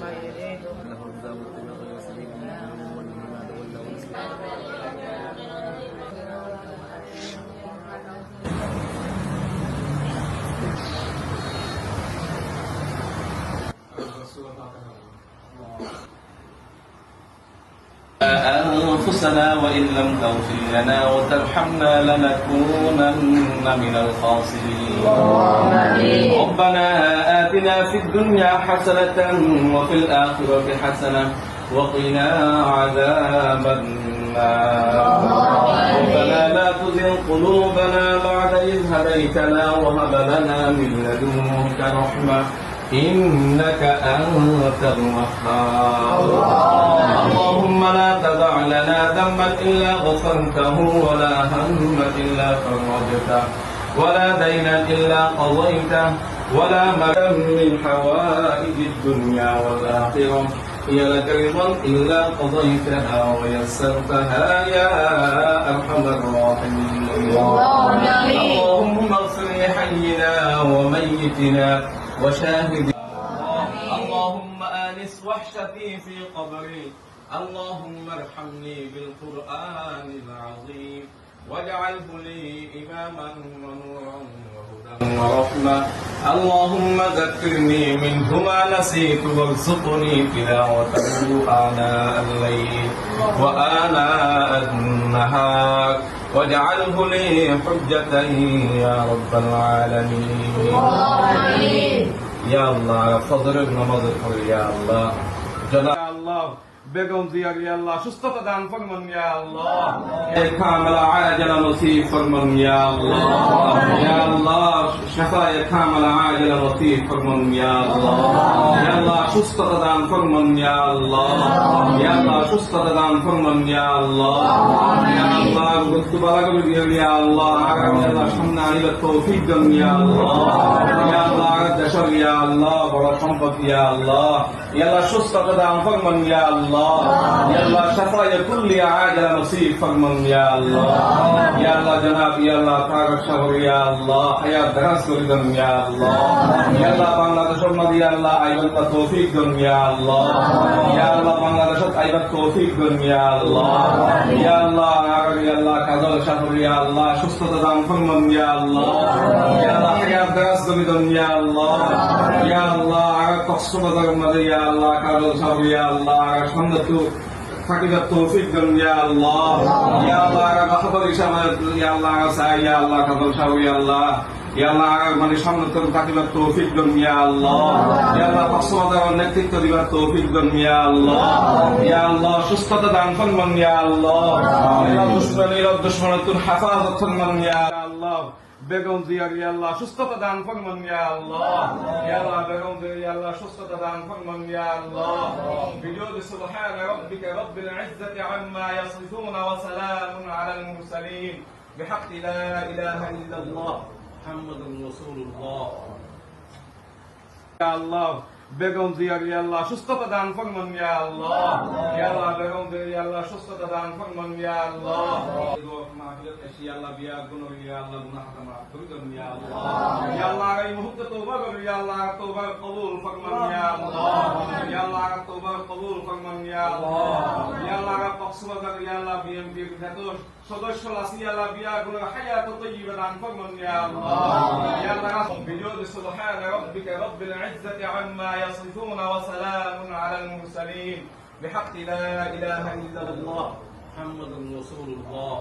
ما يريد له الدعوة غير سبيل وما تولوا أنفسنا وإن لم تغفر لنا وترحمنا لنكونن من الخاسرين. ربنا آتنا في الدنيا حسنة وفي الآخرة حسنة وقنا عذاب النار. ربنا لا تزغ قلوبنا بعد إذ هديتنا وهب لنا من لدنك رحمة إنك أنت الوهاب. اللهم لا تدع لنا ذنبا إلا غفرته ولا هما إلا فرجته ولا دينا إلا قضيته ولا مكان من حوائج الدنيا والآخرة هي لك رضا إلا قضيتها ويسرتها يا أرحم الراحمين. اللهم اغفر لحينا وميتنا وشاهدنا. اللهم آنس وحشتي في قبري. اللهم ارحمني بالقرآن العظيم واجعله لي إماما ونورا وهدى ورحمة. اللهم ذكرني منه ما نسيت وارزقني تلاوته آناء الليل وآناء النهار واجعله لي حجة يا رب العالمين. يا الله فضل نماز يا الله جناب الله বেগম জিয়ার ইয়া আল্লাহ সুস্থতা দান ফরমান ইয়া আল্লাহ। কামলা আজলা নসিব ফরমান ইয়া আল্লাহ। ইয়া আল্লাহ শাফায়ে কামলা আজলা নসিব ফরমান ইয়া আল্লাহ। ইয়া আল্লাহ সুস্থতা দান ফরমান ইয়া আল্লাহ। ইয়া আল্লাহ সুস্থতা দান ফরমান ইয়া আল্লাহ। ইয়া আল্লাহ গুরুত্ব বালা করে দিও ইয়া আল্লাহ। আগামী আল্লাহ সামনে আনিবার তৌফিক দান ইয়া আল্লাহ। ইয়া আল্লাহ দেশর ইয়া আল্লাহ বড় সম্পদ ইয়া আল্লাহ। ইয়া আল্লাহ সুস্থতা দান ফরমান ইয়া আল্লাহ। يا الله شفاء كل عاجل نصيب فرمان يا الله. يا الله جناب يا الله طاقة شهر يا الله حياة دراز كردن يا الله. يا الله بangladesh مدي يا الله أيضا توفيق دن يا الله. يا الله بangladesh أيضا توفيق دن يا الله. يا الله আগার يا الله কাজল শহর يا الله সুস্থতা দান ফরমান يا الله. يا الله حياة دراز كردن يا الله. يا الله আগার কক্সবাজার মধ্যে يا الله কাজল শহর يا الله আগার সন্ধ্যা ফাকিদার তৌফিক দেন ইয়া আল্লাহ। ইয়া আল্লাহ বাহাদুর ইসলামের ইয়া আল্লাহ সাই ইয়া আল্লাহ কাদল শাহ ইয়া আল্লাহ। ইয়া আল্লাহ মানে সম্মানিত ফাকিদার তৌফিক দেন ইয়া আল্লাহ। ইয়া আল্লাহ কক্সবাজারের নেতৃত্ব দিবার তৌফিক দেন ইয়া আল্লাহ। ইয়া আল্লাহ সুস্থতা দান ফরমান ইয়া আল্লাহ। ইয়া দুশমনের হেফাজত ফরমান ইয়া আল্লাহ। বেগম জিয়ার ইয়া আল্লাহ সুস্থতা দান ফরমান ইয়া আল্লাহ। ইয়া আল্লাহ বেগম জিয়ার ইয়া আল্লাহ সুস্থতা দান ফরমান ইয়া আল্লাহ। بجود سبحان ربك رب العزة عما يصفون وسلام على المرسلين بحق لا إله إلا الله محمد رسول الله. يا الله বেগম জিয়ার ইয়া আল্লাহ সুস্থতা দান ফরমান ইয়া আল্লাহ। ইয়া আল্লাহ বেগম জিয়ার ইয়া আল্লাহ সুস্থতা দান ফরমান ইয়া আল্লাহ। মাহফিলত এসে ইয়া আল্লাহ বিয়া গুনাহ ইয়া আল্লাহ গুনাহ মাফ করে দেন ইয়া আল্লাহ। ইয়া আল্লাহ এই মুহূর্তে তওবা করি ইয়া আল্লাহ তওবা কবুল ফরমান ইয়া আল্লাহ। ইয়া আল্লাহ তওবা কবুল ফরমান ইয়া আল্লাহ। ইয়া আল্লাহ কক্সবাজার ইয়া আল্লাহ বিএমপি যত সদস্য আছে ইয়া আল্লাহ বিয়া গুনাহ হায়াত তাইয়্যিবা দান ফরমান ইয়া আল্লাহ। ইয়া আল্লাহ বিজুদ সুবহান রাব্বিকা রাব্বিল ইজ্জাতি আম্মা يصفون وسلام على المرسلين بحق لا إله إلا الله محمد رسول الله.